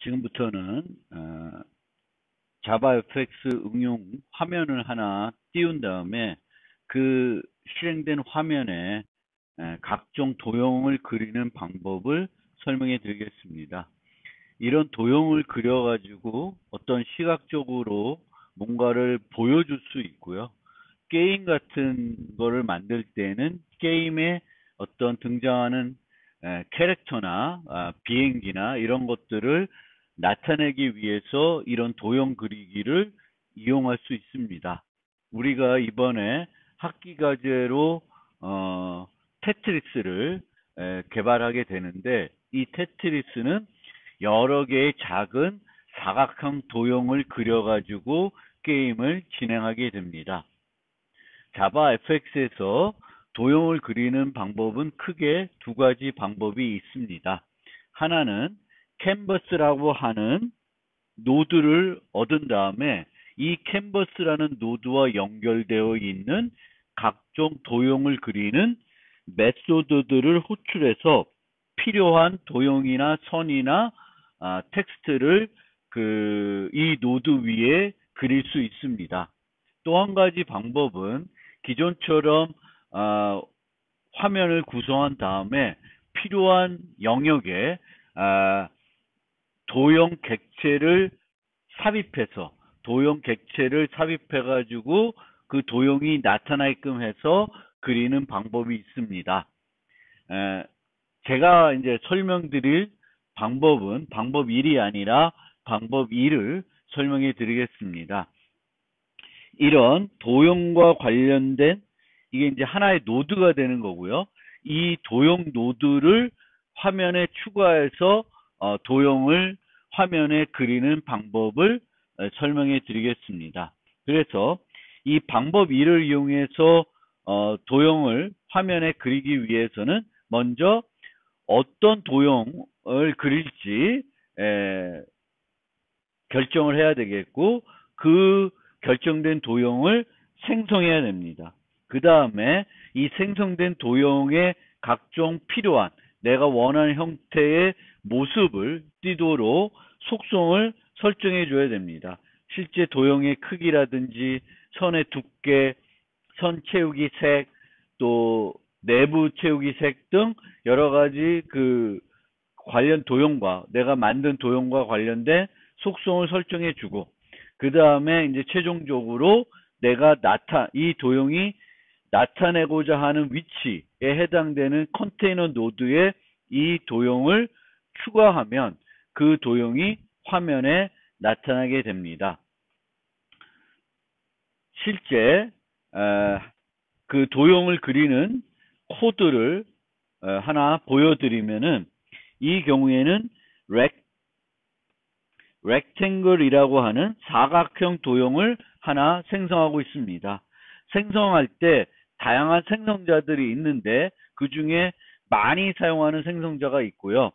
지금부터는 자바 FX 응용 화면을 하나 띄운 다음에 그 실행된 화면에 각종 도형을 그리는 방법을 설명해 드리겠습니다. 이런 도형을 그려 가지고 어떤 시각적으로 뭔가를 보여줄 수 있고요. 게임 같은 거를 만들 때는 게임에 어떤 등장하는 캐릭터나 비행기나 이런 것들을 나타내기 위해서 이런 도형 그리기를 이용할 수 있습니다. 우리가 이번에 학기 과제로 테트리스를 개발하게 되는데, 이 테트리스는 여러 개의 작은 사각형 도형을 그려가지고 게임을 진행하게 됩니다. 자바 FX에서 도형을 그리는 방법은 크게 두 가지 방법이 있습니다. 하나는 캔버스라고 하는 노드를 얻은 다음에 이 캔버스라는 노드와 연결되어 있는 각종 도형을 그리는 메소드들을 호출해서 필요한 도형이나 선이나 텍스트를 이 노드 위에 그릴 수 있습니다. 또 한 가지 방법은 기존처럼 화면을 구성한 다음에 필요한 영역에 도형 객체를 삽입해 가지고 그 도형이 나타나게끔 해서 그리는 방법이 있습니다. 제가 이제 설명드릴 방법은 방법 1이 아니라 방법 2를 설명해 드리겠습니다. 이런 도형과 관련된 이게 이제 하나의 노드가 되는 거고요. 이 도형 노드를 화면에 추가해서 도형을 화면에 그리는 방법을 설명해 드리겠습니다. 그래서 이 방법 2를 이용해서 도형을 화면에 그리기 위해서는 먼저 어떤 도형을 그릴지 결정을 해야 되겠고, 그 결정된 도형을 생성해야 됩니다. 그 다음에 이 생성된 도형의 각종 필요한 내가 원하는 형태의 모습을 띠도록 속성을 설정해 줘야 됩니다. 실제 도형의 크기라든지 선의 두께, 선 채우기 색, 또 내부 채우기 색 등 여러 가지 관련 도형과 내가 만든 도형과 관련된 속성을 설정해 주고, 그 다음에 이제 최종적으로 내가 이 도형이 나타내고자 하는 위치에 해당되는 컨테이너 노드에 이 도형을 추가하면 그 도형이 화면에 나타나게 됩니다. 실제 그 도형을 그리는 코드를 하나 보여드리면은, 이 경우에는 렉탱글이라고 하는 사각형 도형을 하나 생성하고 있습니다. 생성할 때 다양한 생성자들이 있는데 그 중에 많이 사용하는 생성자가 있고요.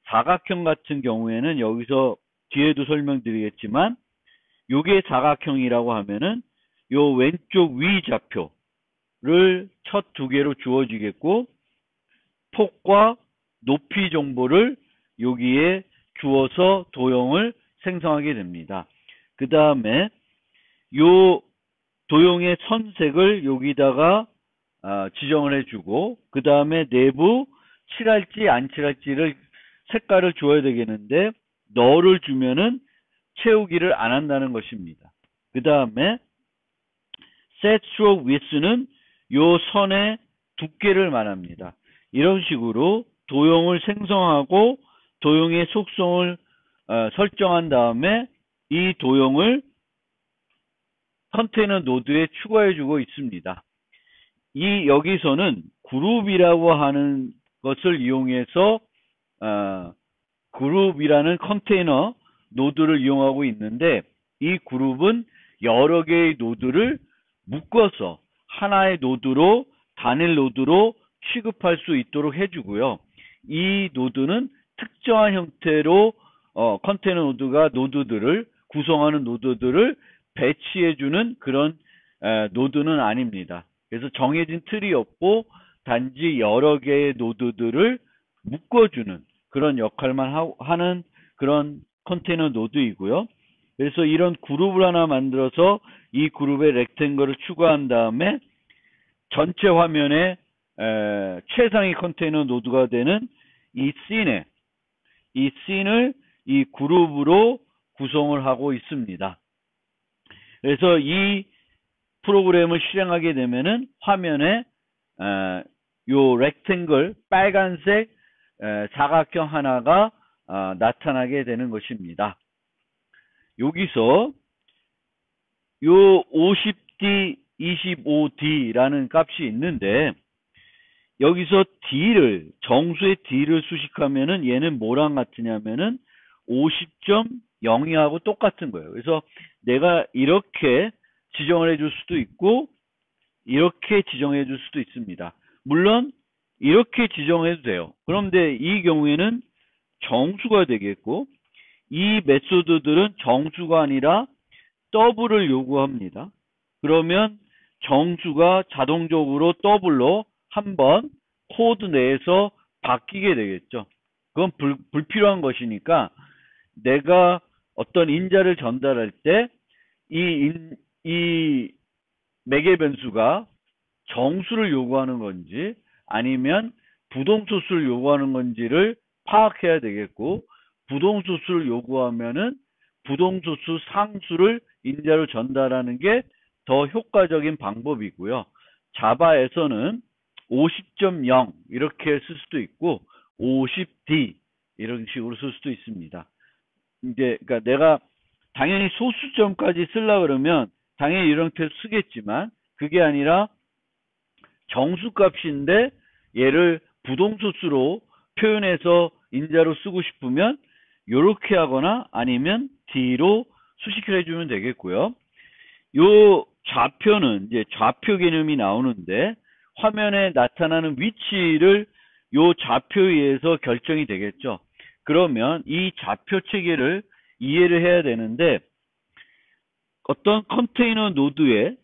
사각형 같은 경우에는 여기서 뒤에도 설명드리겠지만, 요게 사각형이라고 하면은 요 왼쪽 위 좌표를 첫 두 개로 주어지겠고, 폭과 높이 정보를 여기에 주어서 도형을 생성하게 됩니다. 그 다음에 요 도형의 선색을 여기다가 지정을 해주고, 그 다음에 내부 칠할지 안 칠할지를 색깔을 줘야 되겠는데, 너를 주면은 채우기를 안 한다는 것입니다. 그 다음에 set stroke width는 요 선의 두께를 말합니다. 이런 식으로 도형을 생성하고 도형의 속성을 설정한 다음에 이 도형을 컨테이너 노드에 추가해 주고 있습니다. 여기서는 그룹이라고 하는 것을 이용해서 그룹이라는 컨테이너 노드를 이용하고 있는데, 이 그룹은 여러 개의 노드를 묶어서 하나의 노드로, 단일 노드로 취급할 수 있도록 해주고요. 이 노드는 특정한 형태로 컨테이너 노드가 구성하는 노드들을 배치해주는 그런 노드는 아닙니다. 그래서 정해진 틀이 없고 단지 여러 개의 노드들을 묶어주는 그런 역할만 하는 그런 컨테이너 노드이고요. 그래서 이런 그룹을 하나 만들어서 이 그룹에 렉탱글을 추가한 다음에 전체 화면에 최상위 컨테이너 노드가 되는 이 씬을 이 그룹으로 구성을 하고 있습니다. 그래서 이 프로그램을 실행하게 되면은 화면에 요 렉탱글 빨간색 사각형 하나가 나타나게 되는 것입니다. 여기서 요 50D, 25D라는 값이 있는데 여기서 D를 정수의 D를 수식하면은 얘는 뭐랑 같으냐면은 50.02하고 똑같은 거예요. 그래서 내가 이렇게 지정을 해줄 수도 있고 이렇게 지정해 줄 수도 있습니다. 물론 이렇게 지정해도 돼요. 그런데 이 경우에는 정수가 되겠고 이 메소드들은 정수가 아니라 더블을 요구합니다. 그러면 정수가 자동적으로 더블로 한번 코드 내에서 바뀌게 되겠죠. 그건 불필요한 것이니까 내가 어떤 인자를 전달할 때 이 매개 변수가 정수를 요구하는 건지 아니면 부동소수를 요구하는 건지를 파악해야 되겠고 부동소수를 요구하면은 부동소수 상수를 인자로 전달하는 게 더 효과적인 방법이고요. 자바에서는 50.0 이렇게 쓸 수도 있고 50D 이런 식으로 쓸 수도 있습니다. 이제 그러니까 내가 당연히 소수점까지 쓰려고 그러면 당연히 이런 테 쓰겠지만 그게 아니라 정수값인데 얘를 부동소수로 표현해서 인자로 쓰고 싶으면 이렇게 하거나 아니면 D로 수식을 해주면 되겠고요. 요 좌표는 이제 좌표 개념이 나오는데 화면에 나타나는 위치를 요 좌표에 의해서 결정이 되겠죠. 그러면 이 좌표 체계를 이해를 해야 되는데 어떤 컨테이너 노드에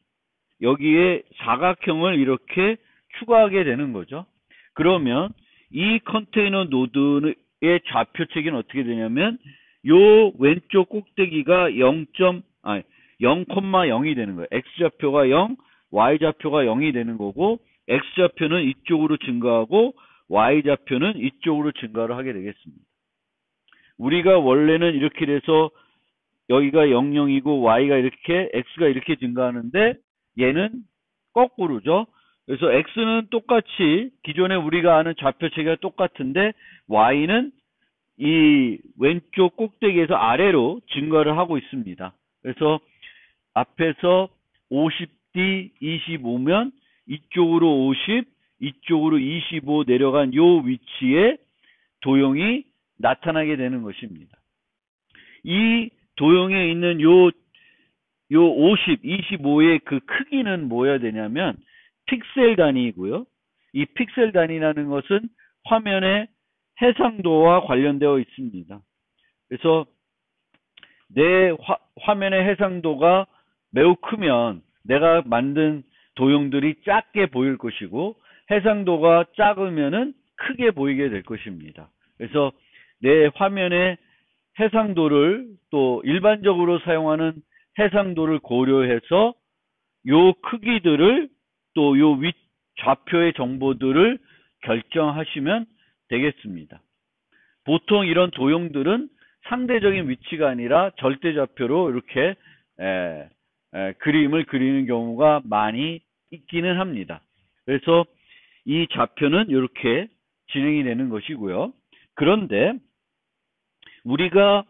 여기에 사각형을 이렇게 추가하게 되는 거죠. 그러면 이 컨테이너 노드의 좌표 체계는 어떻게 되냐면 요 왼쪽 꼭대기가 0,0이 되는 거예요. X좌표가 0, Y좌표가 0이 되는 거고 X좌표는 이쪽으로 증가하고 Y좌표는 이쪽으로 증가를 하게 되겠습니다. 우리가 원래는 이렇게 돼서 여기가 00이고 Y가 이렇게 X가 이렇게 증가하는데 얘는 거꾸로죠. 그래서 X는 똑같이 기존에 우리가 아는 좌표 체계가 똑같은데 Y는 이 왼쪽 꼭대기에서 아래로 증가를 하고 있습니다. 그래서 앞에서 50D 25면 이쪽으로 50, 이쪽으로 25 내려간 요 위치에 도형이 나타나게 되는 것입니다. 이 도형에 있는 요 50, 25의 그 크기는 뭐여야 되냐면 픽셀 단위이고요. 이 픽셀 단위라는 것은 화면의 해상도와 관련되어 있습니다. 그래서 내 화면의 해상도가 매우 크면 내가 만든 도형들이 작게 보일 것이고 해상도가 작으면은 크게 보이게 될 것입니다. 그래서 내 화면의 해상도를 또 일반적으로 사용하는 해상도를 고려해서 요 크기들을 또 요 좌표의 정보들을 결정하시면 되겠습니다. 보통 이런 도형들은 상대적인 위치가 아니라 절대 좌표로 이렇게 그림을 그리는 경우가 많이 있기는 합니다. 그래서 이 좌표는 이렇게 진행이 되는 것이고요. 그런데 우리가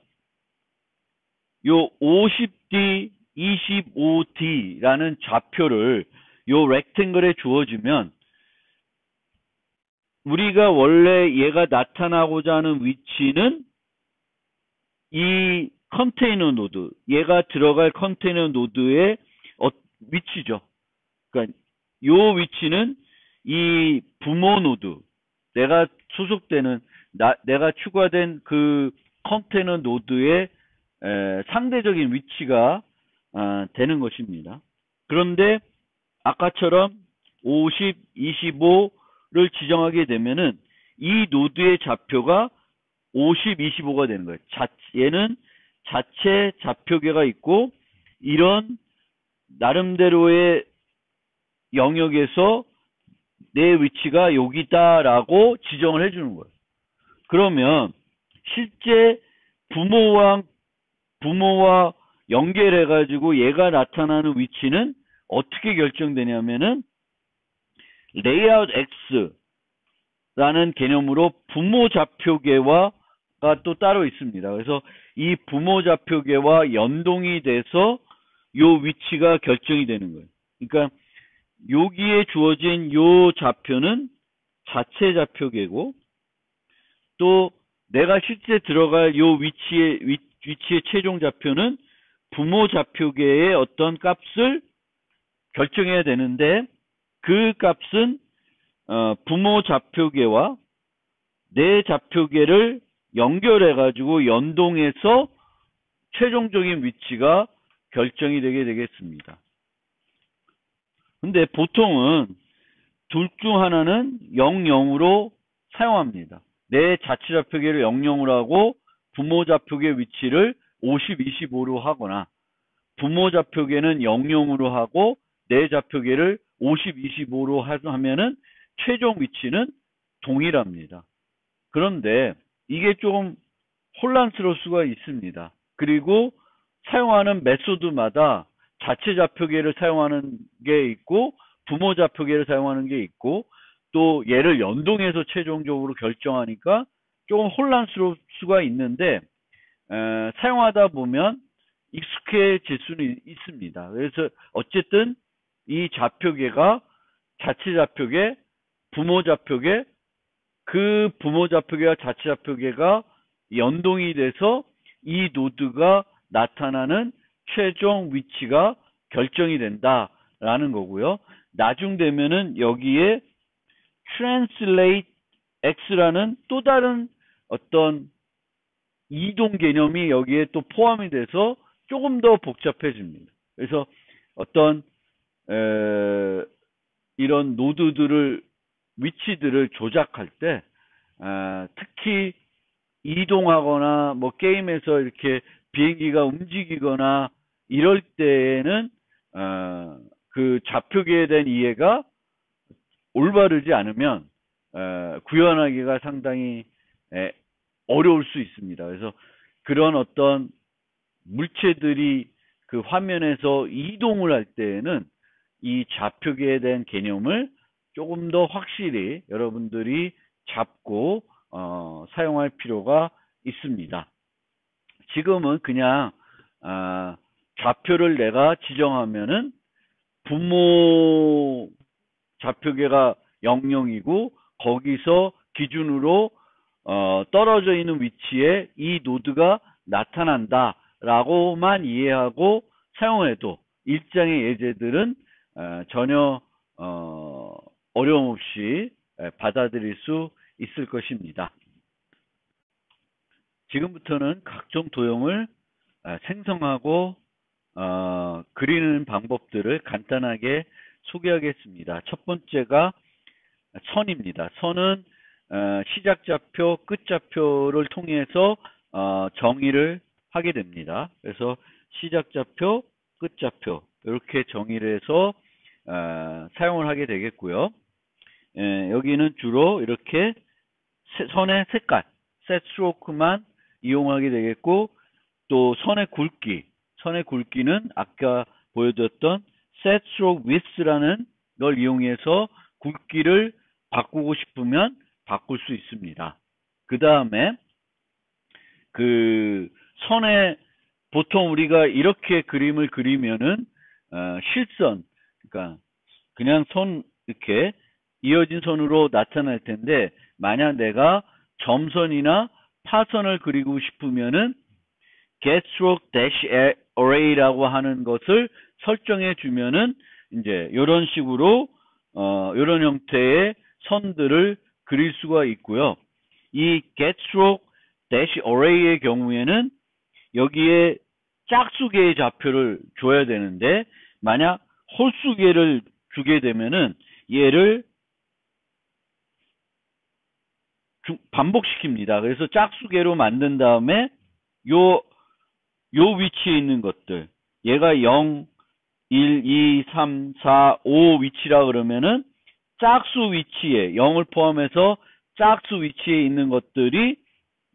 요 50D, 25D라는 좌표를 요 렉탱글에 주어지면 우리가 원래 얘가 나타나고자 하는 위치는 이 컨테이너 노드, 얘가 들어갈 컨테이너 노드의 위치죠. 그러니까 요 위치는 이 부모 노드, 내가 소속되는, 내가 추가된 그 컨테이너 노드의 상대적인 위치가 되는 것입니다. 그런데 아까처럼 50, 25를 지정하게 되면은 이 노드의 좌표가 50, 25가 되는 거예요. 얘는 자체 좌표계가 있고 이런 나름대로의 영역에서 내 위치가 여기다라고 지정을 해주는 거예요. 그러면 실제 부모와 연결해가지고 얘가 나타나는 위치는 어떻게 결정되냐면은 레이아웃 X라는 개념으로 부모 좌표계가 또 따로 있습니다. 그래서 이 부모 좌표계와 연동이 돼서 요 위치가 결정이 되는 거예요. 그러니까 여기에 주어진 요 좌표는 자체 좌표계고 또 내가 실제 들어갈 요 위치의 최종 좌표는 부모 좌표계의 어떤 값을 결정해야 되는데 그 값은 부모 좌표계와 내 좌표계를 연결해가지고 연동해서 최종적인 위치가 결정이 되게 되겠습니다. 근데 보통은 둘 중 하나는 00으로 사용합니다. 내 자체 좌표계를 00으로 하고 부모 좌표계 위치를 50, 25로 하거나 부모 좌표계는 00으로 하고 내 좌표계를 50, 25로 하면은 최종 위치는 동일합니다. 그런데 이게 조금 혼란스러울 수가 있습니다. 그리고 사용하는 메소드마다 자체 좌표계를 사용하는 게 있고 부모 좌표계를 사용하는 게 있고 또 얘를 연동해서 최종적으로 결정하니까 조금 혼란스러울 수가 있는데 사용하다 보면 익숙해질 수는 있습니다. 그래서 어쨌든 이 좌표계가 자체 좌표계, 부모 좌표계, 그 부모 좌표계와 자체 좌표계가 연동이 돼서 이 노드가 나타나는 최종 위치가 결정이 된다라는 거고요. 나중 되면은 여기에 translate x라는 또 다른 어떤 이동 개념이 여기에 또 포함이 돼서 조금 더 복잡해집니다. 그래서 어떤 이런 노드들을 위치들을 조작할 때 특히 이동하거나 뭐 게임에서 이렇게 비행기가 움직이거나 이럴 때에는 그 좌표계에 대한 이해가 올바르지 않으면 구현하기가 상당히 어려울 수 있습니다. 그래서 그런 어떤 물체들이 그 화면에서 이동을 할 때에는 이 좌표계에 대한 개념을 조금 더 확실히 여러분들이 잡고 사용할 필요가 있습니다. 지금은 그냥 좌표를 내가 지정하면은 부모 좌표계가 00이고 거기서 기준으로 떨어져 있는 위치에 이 노드가 나타난다 라고만 이해하고 사용해도 일장의 예제들은 전혀 어려움 없이 받아들일 수 있을 것입니다. 지금부터는 각종 도형을 생성하고 그리는 방법들을 간단하게 소개하겠습니다. 첫 번째가 선입니다. 선은 시작 좌표, 끝 좌표를 통해서 정의를 하게 됩니다. 그래서 시작 좌표, 끝 좌표 이렇게 정의를 해서 사용을 하게 되겠고요. 여기는 주로 이렇게 선의 색깔, 셋 스트로크만 이용하게 되겠고 또 선의 굵기는 아까 보여드렸던 set stroke width라는 걸 이용해서 굵기를 바꾸고 싶으면 바꿀 수 있습니다. 그 다음에 그 선에 보통 우리가 이렇게 그림을 그리면은 실선, 그러니까 그냥 선 이렇게 이어진 선으로 나타날 텐데 만약 내가 점선이나 파선을 그리고 싶으면은 get stroke dash array라고 하는 것을 설정해 주면은 이제 이런 식으로 이런 형태의 선들을 그릴 수가 있고요. 이 get stroke dash array의 경우에는 여기에 짝수계의 좌표를 줘야 되는데 만약 홀수계를 주게 되면은 얘를 반복시킵니다. 그래서 짝수계로 만든 다음에 요 위치에 있는 것들, 얘가 0, 1, 2, 3, 4, 5 위치라 그러면은 짝수 위치에 0을 포함해서 짝수 위치에 있는 것들이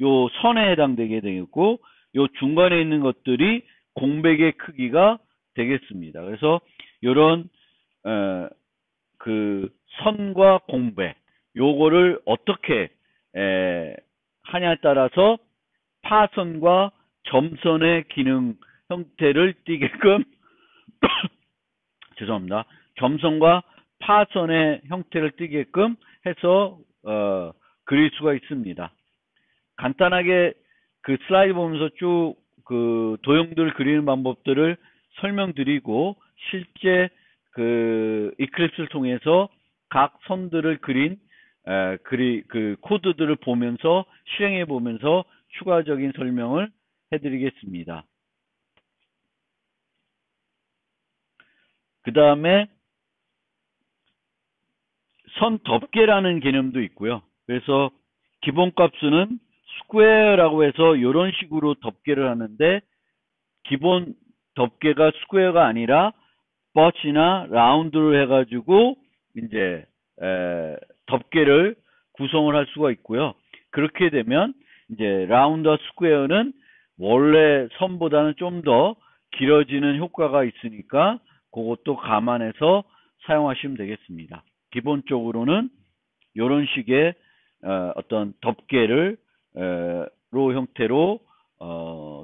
요 선에 해당되게 되겠고, 요 중간에 있는 것들이 공백의 크기가 되겠습니다. 그래서 요런 그 선과 공백, 요거를 어떻게 하냐에 따라서 파선과 점선의 기능 형태를 띠게끔 죄송합니다. 점선과 파선의 형태를 띠게끔 해서 그릴 수가 있습니다. 간단하게 그 슬라이드 보면서 쭉 그 도형들 그리는 방법들을 설명드리고, 실제 그 이클립스를 통해서 각 선들을 그린 그 코드들을 보면서 실행해 보면서 추가적인 설명을 해드리겠습니다. 그 다음에 선 덮개라는 개념도 있고요. 그래서 기본값수는 스퀘어라고 해서 이런 식으로 덮개를 하는데, 기본 덮개가 스퀘어가 아니라 버치나 라운드를 해가지고 이제 덮개를 구성을 할 수가 있고요. 그렇게 되면 이제 라운드와 스퀘어는 원래 선보다는 좀 더 길어지는 효과가 있으니까 그것도 감안해서 사용하시면 되겠습니다. 기본적으로는 이런 식의 어떤 덮개를 로 형태로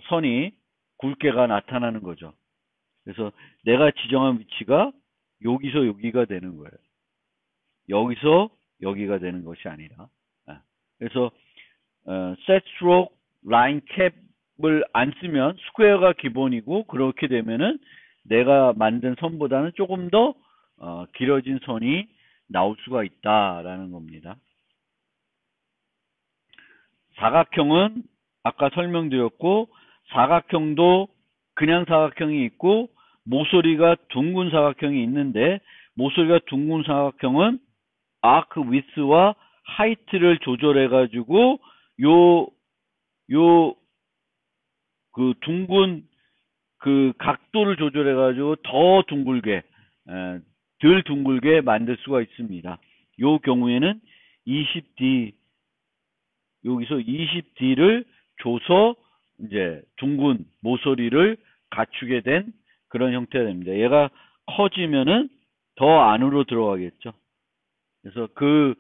선이 굵게가 나타나는 거죠. 그래서 내가 지정한 위치가 여기서 여기가 되는 거예요. 여기서 여기가 되는 것이 아니라. 그래서 set stroke, line cap을 안 쓰면 스퀘어가 기본이고, 그렇게 되면은 내가 만든 선보다는 조금 더 길어진 선이 나올 수가 있다라는 겁니다. 사각형은 아까 설명드렸고, 사각형도 그냥 사각형이 있고 모서리가 둥근 사각형이 있는데, 모서리가 둥근 사각형은 아크 위스와 하이트를 조절해 가지고 그 둥근 그 각도를 조절해 가지고 더 둥글게 덜 둥글게 만들 수가 있습니다. 요 경우에는 20D, 여기서 20D를 줘서 이제 둥근 모서리를 갖추게 된 그런 형태가 됩니다. 얘가 커지면은 더 안으로 들어가겠죠. 그래서 그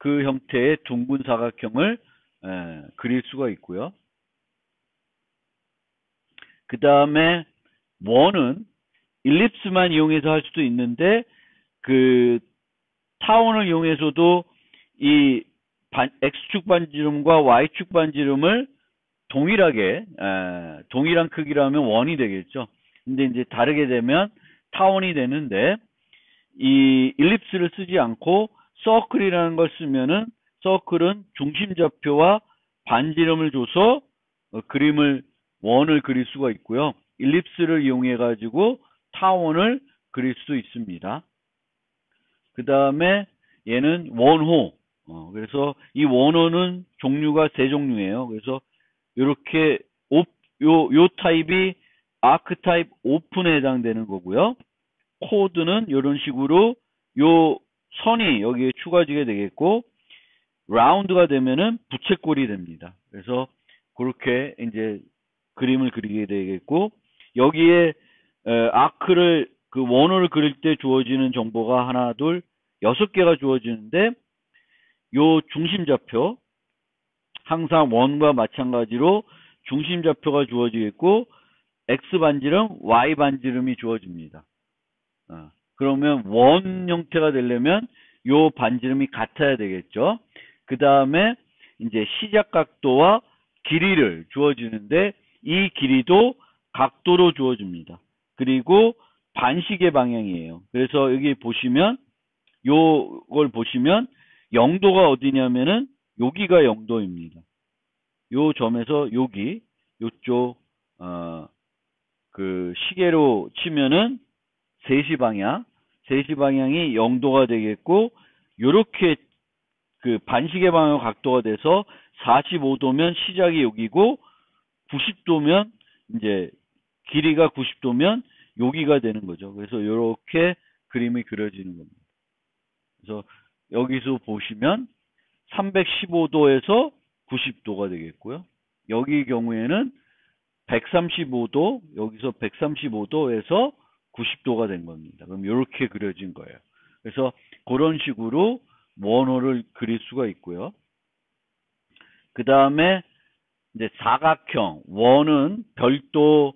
형태의 둥근 사각형을 그릴 수가 있고요. 그 다음에 원은 일립스만 이용해서 할 수도 있는데, 그 타원을 이용해서도 이 X축 반지름과 Y축 반지름을 동일하게 동일한 크기로 하면 원이 되겠죠. 근데 이제 다르게 되면 타원이 되는데, 이 일립스를 쓰지 않고 서클이라는 걸 쓰면은, 서클은 중심 좌표와 반지름을 줘서 원을 그릴 수가 있고요. 일립스를 이용해 가지고 타원을 그릴 수도 있습니다. 그 다음에 얘는 원호. 그래서 이 원호는 종류가 세 종류예요. 그래서 이렇게 요 타입이 아크 타입 오픈에 해당되는 거고요. 코드는 이런 식으로 요 선이 여기에 추가지게 되겠고, 라운드가 되면은 부채꼴이 됩니다. 그래서 그렇게 이제 그림을 그리게 되겠고, 여기에 아크를 그 원호를 그릴 때 주어지는 정보가 하나, 둘, 6개가 주어지는데, 요 중심 좌표 항상 원과 마찬가지로 중심 좌표가 주어지겠고, X 반지름, Y 반지름이 주어집니다. 그러면 원 형태가 되려면 요 반지름이 같아야 되겠죠. 그 다음에 이제 시작 각도와 길이를 주어지는데, 이 길이도 각도로 주어집니다. 그리고 반시계 방향이에요. 그래서 여기 보시면 요걸 보시면 0도가 어디냐면은 여기가 0도입니다. 요 점에서 여기 요쪽 그 시계로 치면은 3시 방향이 0도가 되겠고, 요렇게 그 반시계 방향 각도가 돼서 45도면 시작이 여기고 90도면 이제 길이가 90도면 여기가 되는 거죠. 그래서 이렇게 그림이 그려지는 겁니다. 그래서 여기서 보시면 315도에서 90도가 되겠고요. 여기 경우에는 135도, 여기서 135도에서 90도가 된 겁니다. 그럼 이렇게 그려진 거예요. 그래서 그런 식으로 원호를 그릴 수가 있고요. 그 다음에 이제 사각형, 원은 별도,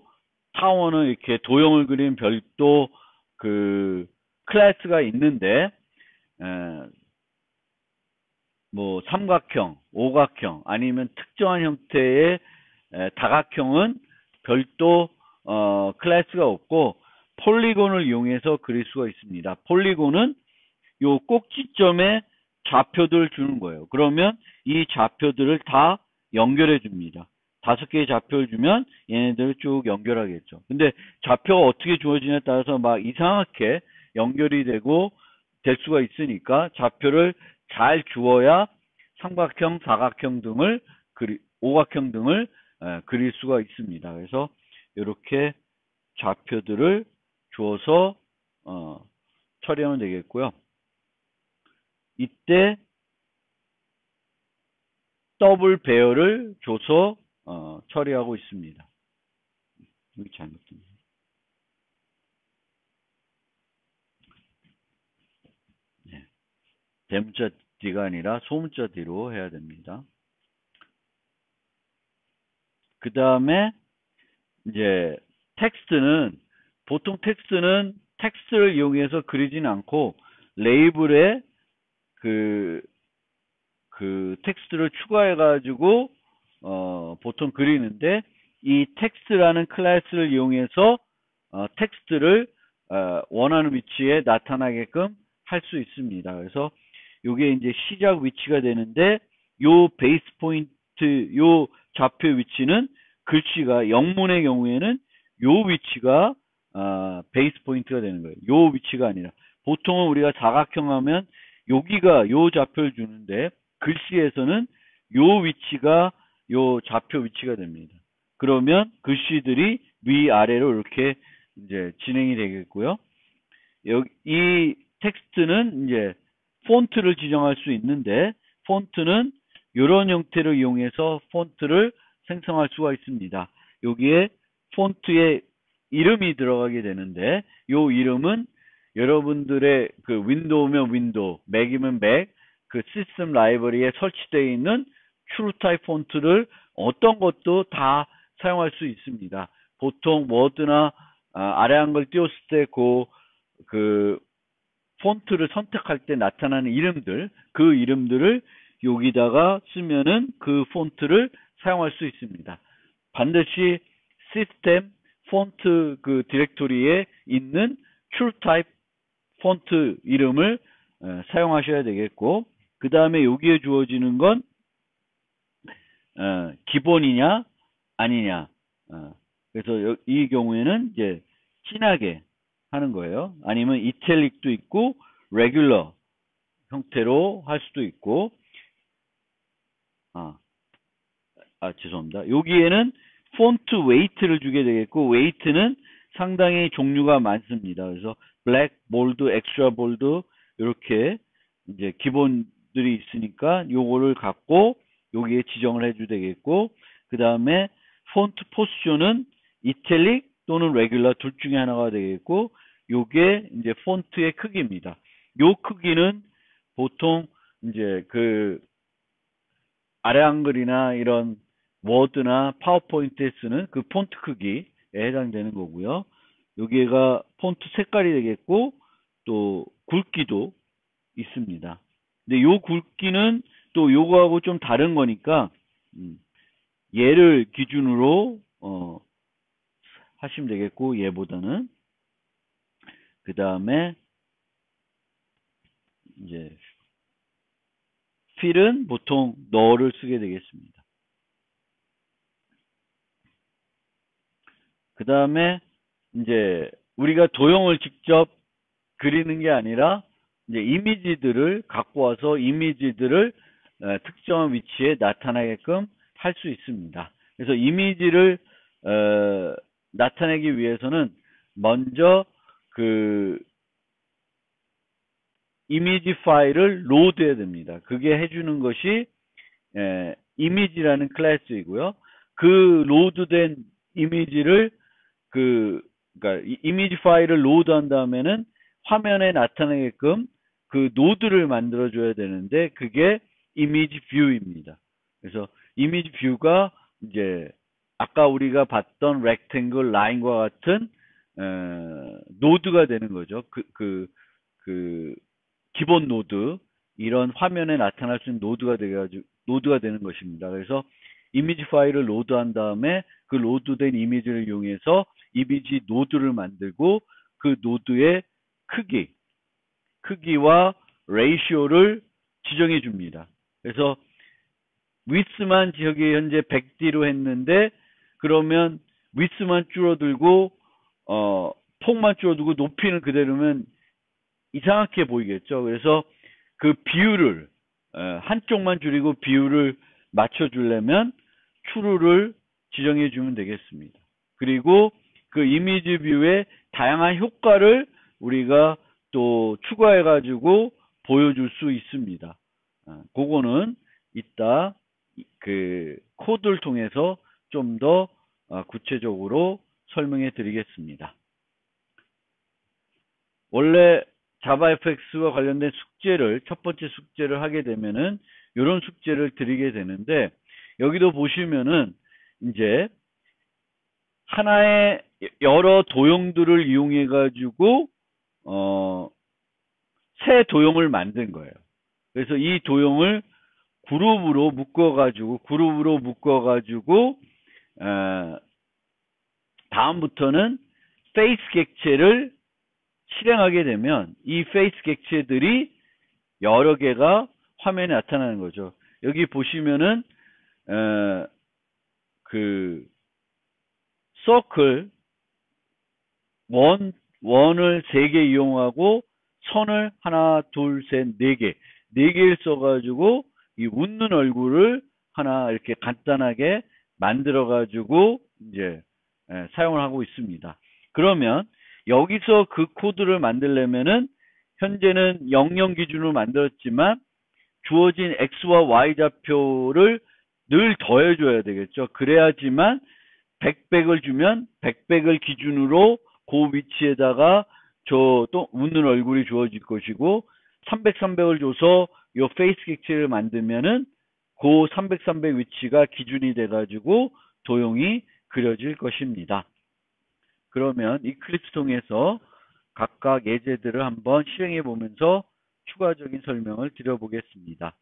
타원은 이렇게 도형을 그린 별도 그 클래스가 있는데, 뭐 삼각형, 오각형 아니면 특정한 형태의 다각형은 별도 클래스가 없고 폴리곤을 이용해서 그릴 수가 있습니다. 폴리곤은 요 꼭지점에 좌표들을 주는 거예요. 그러면 이 좌표들을 다 연결해 줍니다. 5개의 좌표를 주면 얘네들을 쭉 연결하겠죠. 근데 좌표가 어떻게 주어지냐에 따라서 막 이상하게 연결이 되고 될 수가 있으니까 좌표를 잘 주어야 삼각형, 사각형 등을 오각형 등을 그릴 수가 있습니다. 그래서 이렇게 좌표들을 주어서 처리하면 되겠고요. 이때 더블 배열을 줘서 처리하고 있습니다. 여기 잘못됐네요. 네. 대문자 D가 아니라 소문자 D로 해야 됩니다. 그 다음에 이제 보통 텍스트는 텍스트를 이용해서 그리진 않고 레이블에 그 텍스트를 추가해가지고 보통 그리는데 이 텍스트라는 클래스를 이용해서 텍스트를 원하는 위치에 나타나게끔 할 수 있습니다. 그래서 이게 이제 시작 위치가 되는데 요 베이스 포인트, 요 좌표 위치는 글씨가 영문의 경우에는 요 위치가 베이스 포인트가 되는 거예요. 요 위치가 아니라 보통은 우리가 사각형 하면 여기가 요 좌표를 주는데 글씨에서는 요 위치가 요 좌표 위치가 됩니다. 그러면 글씨들이 위아래로 이렇게 이제 진행이 되겠고요. 이 텍스트는 이제 폰트를 지정할 수 있는데 폰트는 이런 형태를 이용해서 폰트를 생성할 수가 있습니다. 여기에 폰트의 이름이 들어가게 되는데 이 이름은 여러분들의 그 윈도우면 윈도우, 맥이면 맥, 그 시스템 라이브러리에 설치되어 있는 트루타입 폰트를 어떤 것도 다 사용할 수 있습니다. 보통 워드나 아래 한글 띄웠을 때 그 폰트를 선택할 때 나타나는 이름들, 그 이름들을 여기다가 쓰면은 그 폰트를 사용할 수 있습니다. 반드시 시스템 폰트 그 디렉토리에 있는 TrueType 폰트 이름을 사용하셔야 되겠고, 그 다음에 여기에 주어지는 건 기본이냐 아니냐. 그래서 이 경우에는 이제 진하게 하는 거예요. 아니면 이탈릭도 있고 레귤러 형태로 할 수도 있고. 죄송합니다. 여기에는 폰트 웨이트를 주게 되겠고, 웨이트는 상당히 종류가 많습니다. 그래서 블랙, 볼드, 엑스트라 볼드 이렇게 이제 기본들이 있으니까 요거를 갖고 여기에 지정을 해도 되겠고, 그 다음에 폰트 포지션은 이탈릭 또는 레귤러 둘 중에 하나가 되겠고, 요게 이제 폰트의 크기입니다. 요 크기는 보통 이제 그 아래 한글이나 이런 워드나 파워포인트에 쓰는 그 폰트 크기에 해당되는 거고요. 여기가 폰트 색깔이 되겠고 또 굵기도 있습니다. 근데 요 굵기는 또 요거하고 좀 다른 거니까 얘를 기준으로 하시면 되겠고, 얘보다는. 그 다음에 이제 필은 보통 너를 쓰게 되겠습니다. 그 다음에 이제 우리가 도형을 직접 그리는 게 아니라 이제 이미지들을 갖고 와서 이미지들을 특정한 위치에 나타나게끔 할 수 있습니다. 그래서 이미지를 나타내기 위해서는 먼저 그 이미지 파일을 로드해야 됩니다. 그게 해주는 것이 이미지라는 클래스이고요. 그 로드된 이미지를 그러니까 이미지 파일을 로드한 다음에는 화면에 나타나게끔 그 노드를 만들어 줘야 되는데 그게 이미지 뷰입니다. 그래서 이미지 뷰가 이제 아까 우리가 봤던 렉탱글 라인과 같은 노드가 되는 거죠. 그 기본 노드, 이런 화면에 나타날 수 있는 노드가 되는 것입니다. 그래서 이미지 파일을 로드한 다음에 그 로드된 이미지를 이용해서 이미지 노드를 만들고 그 노드의 크기와 레이시오를 지정해 줍니다. 그래서 위스만 저기 현재 100D로 했는데 그러면 위스만 줄어들고 폭만 줄어들고 높이는 그대로면 이상하게 보이겠죠. 그래서 그 비율을 한쪽만 줄이고 비율을 맞춰주려면 true를 지정해 주면 되겠습니다. 그리고 그 이미지 뷰의 다양한 효과를 우리가 또 추가해 가지고 보여줄 수 있습니다. 그거는 이따 그 코드를 통해서 좀 더 구체적으로 설명해 드리겠습니다. 원래 자바FX와 관련된 숙제를, 첫 번째 숙제를 하게 되면은 이런 숙제를 드리게 되는데, 여기도 보시면은 이제 하나의 여러 도형들을 이용해 가지고 새 도형을 만든 거예요. 그래서 이 도형을 그룹으로 묶어 가지고 다음부터는 페이스 객체를 실행하게 되면 이 페이스 객체들이 여러 개가 화면에 나타나는 거죠. 여기 보시면은 그 서클 원을 3개 이용하고 선을 하나, 둘, 셋, 4개, 4개를 써가지고 이 웃는 얼굴을 하나 이렇게 간단하게 만들어가지고 이제 사용을 하고 있습니다. 그러면 여기서 그 코드를 만들려면은 현재는 00 기준으로 만들었지만 주어진 X와 Y 좌표를 늘 더해줘야 되겠죠. 그래야지만 100을 주면 100을 기준으로 그 위치에다가 저 또 웃는 얼굴이 주어질 것이고 300을 줘서 요 페이스 객체를 만들면은 그 300 위치가 기준이 돼가지고 도형이 그려질 것입니다. 그러면 이클립스 통해서 각각 예제들을 한번 실행해 보면서 추가적인 설명을 드려보겠습니다.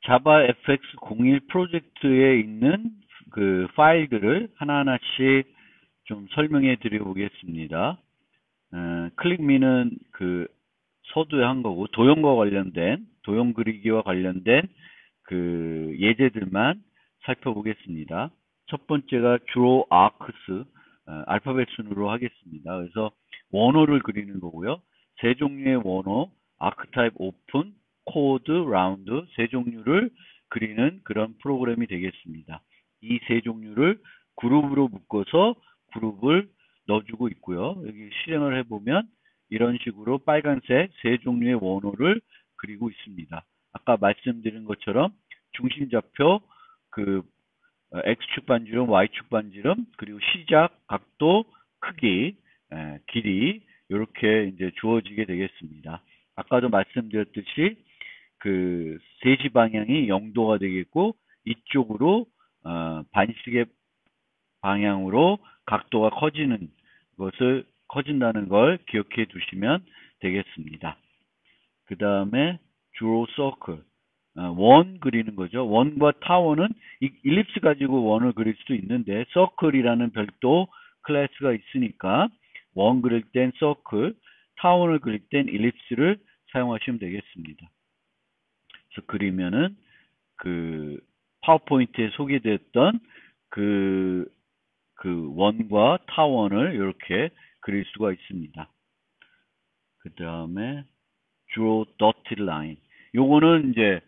자바 FX01 프로젝트에 있는 그 파일들을 하나하나씩 좀 설명해 드려보겠습니다. 클릭미는 그 서두에 한 거고, 도형과 관련된, 도형 그리기와 관련된 그 예제들만 살펴보겠습니다. 첫 번째가 draw arcs, 알파벳 순으로 하겠습니다. 그래서 원호를 그리는 거고요. 세 종류의 원호, 아크타입 오픈, 코드, 라운드, 세 종류를 그리는 그런 프로그램이 되겠습니다. 이 세 종류를 그룹으로 묶어서 그룹을 넣어주고 있고요. 여기 실행을 해보면 이런 식으로 빨간색 세 종류의 원호를 그리고 있습니다. 아까 말씀드린 것처럼 중심좌표, 그 X축 반지름, Y축 반지름, 그리고 시작, 각도, 크기, 길이 이렇게 이제 주어지게 되겠습니다. 아까도 말씀드렸듯이 그 3시 방향이 0도가 되겠고 이쪽으로 반시계 방향으로 각도가 커진다는 걸 기억해 두시면 되겠습니다. 그 다음에 draw circle, 원 그리는 거죠. 원과 타원은 일립스 가지고 원을 그릴 수도 있는데 서클이라는 별도 클래스가 있으니까 원 그릴 땐 서클, 타원을 그릴 땐 일립스를 사용하시면 되겠습니다. 그래서 그리면은 그 파워포인트에 소개됐던 그 원과 타원을 이렇게 그릴 수가 있습니다. 그 다음에 draw dotted line. 요거는 이제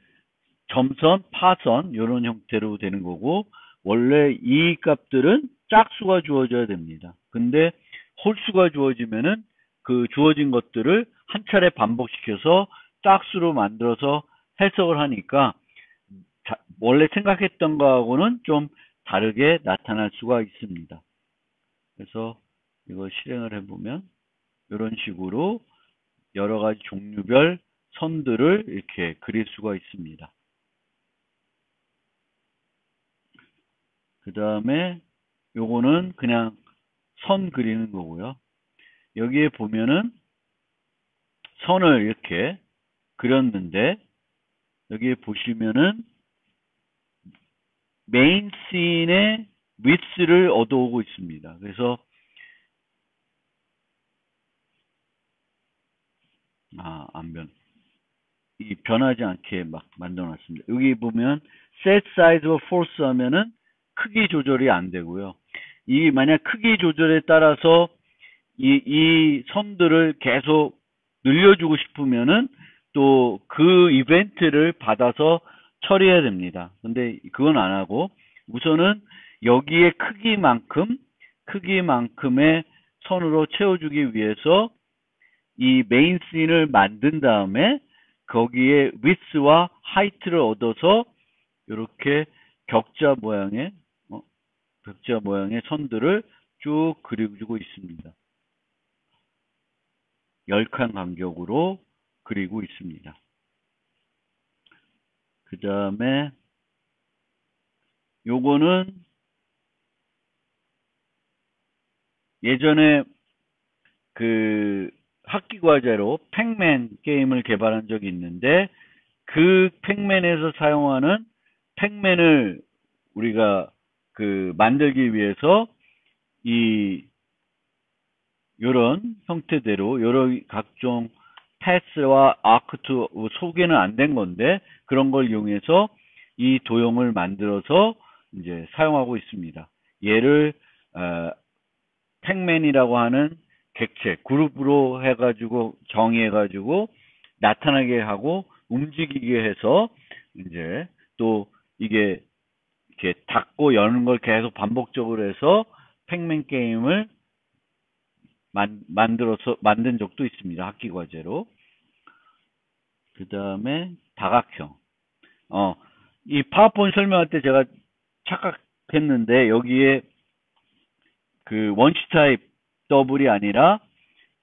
점선, 파선 이런 형태로 되는 거고 원래 이 값들은 짝수가 주어져야 됩니다. 근데 홀수가 주어지면은 그 주어진 것들을 한 차례 반복시켜서 짝수로 만들어서 해석을 하니까 원래 생각했던 거하고는 좀 다르게 나타날 수가 있습니다. 그래서 이걸 실행을 해보면 이런 식으로 여러 가지 종류별 선들을 이렇게 그릴 수가 있습니다. 그 다음에 요거는 그냥 선 그리는 거고요. 여기에 보면은 선을 이렇게 그렸는데 여기에 보시면은 메인 씬의 위스를 얻어오고 있습니다. 그래서 이 변하지 않게 막 만들어놨습니다. 여기 보면 set size of force 하면은 크기 조절이 안 되고요. 이 만약 크기 조절에 따라서 이 선들을 계속 늘려주고 싶으면은 또 그 이벤트를 받아서 처리해야 됩니다. 근데 그건 안 하고 우선은 여기에 크기만큼의 선으로 채워주기 위해서 이 메인 씬을 만든 다음에 거기에 width와 height를 얻어서 이렇게 격자 모양의 선들을 쭉 그려주고 있습니다. 10칸 간격으로 그리고 있습니다. 그 다음에 요거는 예전에 그 학기 과제로 팩맨 게임을 개발한 적이 있는데 그 팩맨에서 사용하는 팩맨을 우리가 그 만들기 위해서 요런 형태대로 여러 각종 패스와 아크투 소개는 안 된 건데 그런 걸 이용해서 이 도형을 만들어서 이제 사용하고 있습니다. 얘를 팩맨이라고 하는 객체 그룹으로 해가지고 정의해가지고 나타나게 하고 움직이게 해서 이제 또 이게 이렇게 닫고 여는 걸 계속 반복적으로 해서 팩맨 게임을 만든 적도 있습니다. 학기 과제로. 그 다음에 다각형. 이 파워포인트 설명할 때 제가 착각했는데 여기에 그 원시 타입 더블이 아니라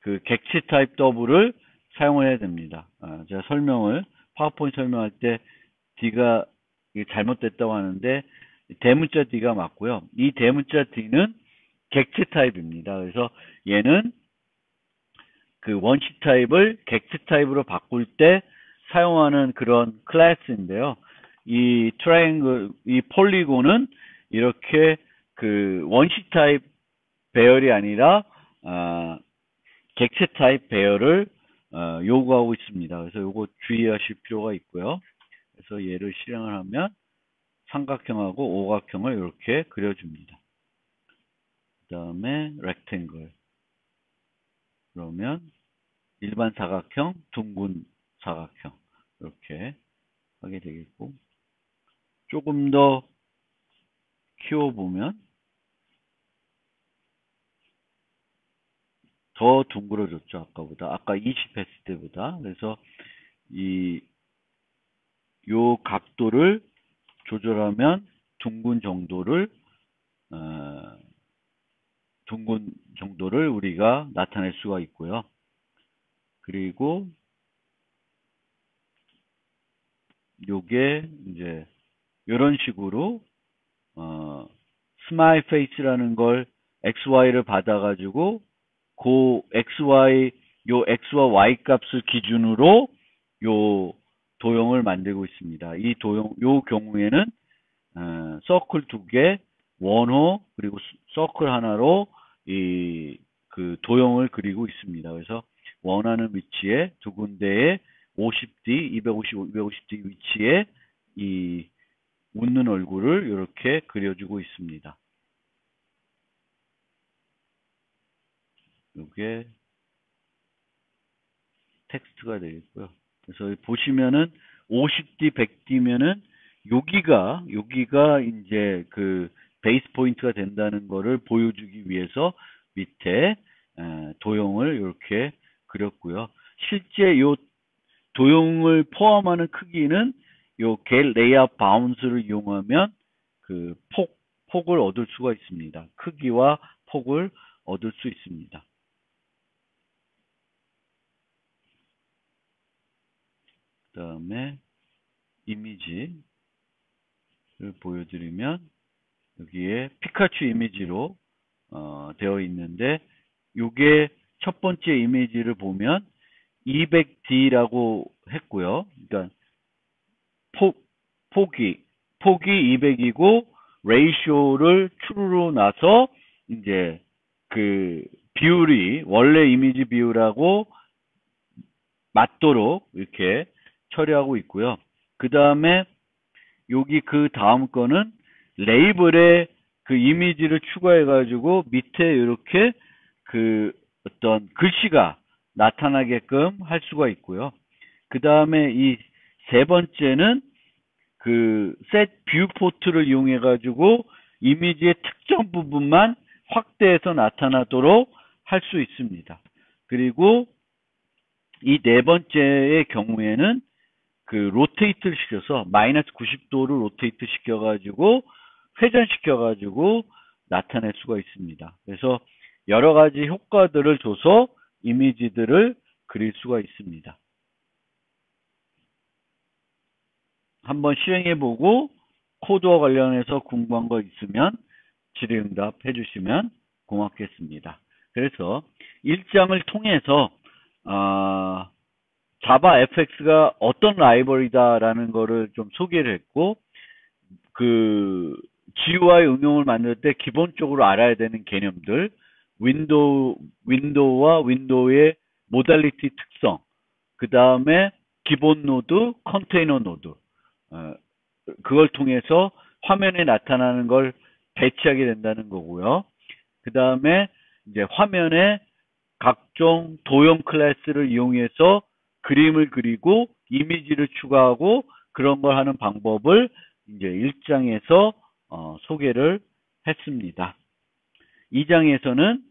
그 객체 타입 더블을 사용을 해야 됩니다. 제가 파워포인트 설명할 때 D가 잘못됐다고 하는데 대문자 D가 맞고요. 이 대문자 D는 객체 타입입니다. 그래서 얘는 그 원시 타입을 객체 타입으로 바꿀 때 사용하는 그런 클래스인데요. 이 트라이앵글, 이 폴리곤은 이렇게 그 원시 타입 배열이 아니라 객체 타입 배열을 요구하고 있습니다. 그래서 요거 주의하실 필요가 있고요. 그래서 얘를 실행을 하면 삼각형하고 오각형을 이렇게 그려줍니다. 그 다음에 렉탱글. 그러면 일반 사각형, 둥근 사각형 이렇게 하게 되겠고 조금 더 키워보면 더 둥그러졌죠. 아까보다. 아까 20 했을 때보다. 그래서 요 각도를 조절하면 둥근 정도를 우리가 나타낼 수가 있고요. 그리고 요게 이제 이런 식으로 스마일 페이스라는 걸 XY를 받아가지고 요 X와 Y 값을 기준으로 요 도형을 만들고 있습니다. 요 경우에는 서클 2개, 원호, 그리고 서클 하나로 그 도형을 그리고 있습니다. 그래서 원하는 위치에 두 군데에 50D, 250D 위치에 이 웃는 얼굴을 이렇게 그려주고 있습니다. 이게 텍스트가 되겠고요. 그래서 보시면은 50D, 100D면은 여기가 이제 그 베이스 포인트가 된다는 거를 보여주기 위해서 밑에 도형을 이렇게 그렸고요. 실제 요 도형을 포함하는 크기는 요 get layout bounds를 이용하면 그 폭을 얻을 수가 있습니다. 크기와 폭을 얻을 수 있습니다. 그 다음에 이미지를 보여드리면 여기에 피카츄 이미지로 되어 있는데 요게 첫 번째 이미지를 보면 200D라고 했고요. 그러니까 폭이 200이고 레이쇼를 true로 나서 이제 그 비율이 원래 이미지 비율하고 맞도록 이렇게 처리하고 있고요. 그 다음에 여기 그 다음 거는 레이블에 그 이미지를 추가해 가지고 밑에 이렇게 그 어떤 글씨가 나타나게끔 할 수가 있고요. 그 다음에 이 세 번째는 그 set viewport를 이용해 가지고 이미지의 특정 부분만 확대해서 나타나도록 할 수 있습니다. 그리고 이 네 번째의 경우에는 그 로테이트를 시켜서 마이너스 90도를 로테이트 시켜가지고 회전시켜가지고 나타낼 수가 있습니다. 그래서 여러 가지 효과들을 줘서 이미지들을 그릴 수가 있습니다. 한번 실행해보고 코드와 관련해서 궁금한 거 있으면 질의응답 해주시면 고맙겠습니다. 그래서 1장을 통해서 자바 FX가 어떤 라이벌이다라는 거를 좀 소개를 했고, 그 GUI 응용을 만들 때 기본적으로 알아야 되는 개념들, 윈도우와 윈도우의 모달리티 특성, 그 다음에 기본 노드, 컨테이너 노드, 그걸 통해서 화면에 나타나는 걸 배치하게 된다는 거고요. 그 다음에 이제 화면에 각종 도형 클래스를 이용해서 그림을 그리고 이미지를 추가하고 그런 걸 하는 방법을 이제 1장에서 소개를 했습니다. 2장에서는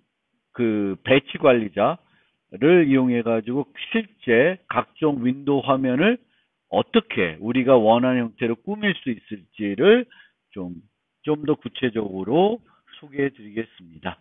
그 배치 관리자를 이용해 가지고 실제 각종 윈도우 화면을 어떻게 우리가 원하는 형태로 꾸밀 수 있을지를 좀 더 구체적으로 소개해 드리겠습니다.